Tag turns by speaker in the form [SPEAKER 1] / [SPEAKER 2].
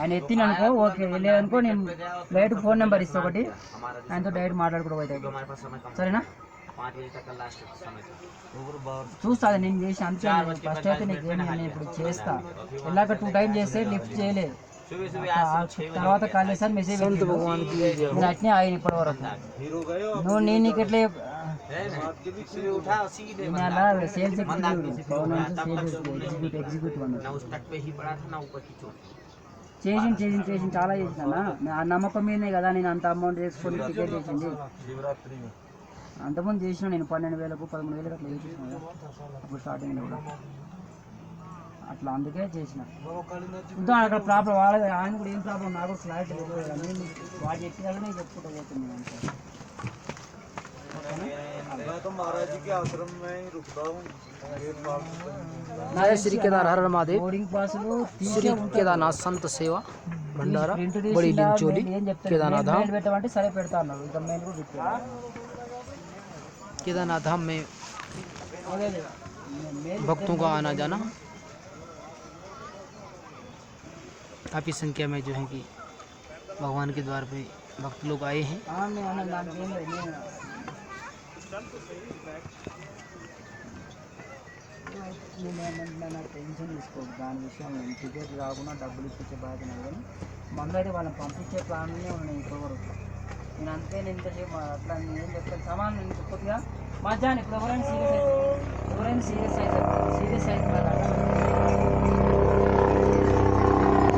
[SPEAKER 1] ఆయన ఎత్తిననుకో ఓకే, వెళ్ళేదనుకో నేను direct phone number ఇస్తా ఒకటి, ఆయనతో డైరెక్ట్ మాట్లాడుకోవడం అవుతుంది. సరేనా? చూస్తా అది నేను చేసి అంతే. ఫస్ట్ అయితే నీకేమి నేను ఇప్పుడు చేస్తా. వెళ్ళాక 2 టైమ్స్ చేస్తే లిఫ్ట్ చేయలేదు, తర్వాత కాల్ చేస్తాను మెసేజ్ నేను అట్నే ఆయన ఇప్పటి వరకు. నువ్వు నేను నీకు ఎట్లా సేల్స్ ఎగ్జిక్యూటివ్ చేసి చాలా చేసిన ఆ నమ్మకం మీదనే కదా నేను అంత అమౌంట్ చేసుకొని టికెట్ చేసింది. అంతకుముందు చేసిన నేను 12,000 13,000 అట్లా చేసేసిన కదా అప్పుడు స్టార్టింగ్లో కూడా అట్లా, అందుకే చేసిన. చూద్దాం అక్కడ ప్రాబ్లం ఆయన కూడా ఏం ప్రాబ్లం నాకు క్లారిటీ లేదు కదా, నేను వాడు చెప్పినా నేను చెప్పుకుంటూ పోతున్నాను అంతే.
[SPEAKER 2] श्री केदार हर महादेव श्री केदारनाथ संत सेवा भंडारा बड़ी लिंचोली केदारनाथ धाम।
[SPEAKER 1] పెట్టమంటే సరే పెడతా అన్నాడు. ఇక మెయిన్ కూడా పెట్టాను
[SPEAKER 2] केदारनाथ धाम में भक्तों का आना जाना काफ़ी संख्या में जो है कि भगवान के द्वार पे भक्त लोग आए हैं।
[SPEAKER 1] టెన్షన్ తీసుకోదు దాని విషయం. టికెట్ కాకుండా డబ్బులు ఇప్పించే బాధ్యత కానీ మందు అయితే వాళ్ళని పంపించే ప్లాన్నే ఉన్నాయి ఇప్పటివరకు. నేను అంతే, నేను ఇంతసేపు అట్లా నేను చెప్తాను సమానం. నేను కొద్దిగా మధ్యాహ్నం ఇప్పుడు ఎవరైనా సీరియస్ అవుతుంది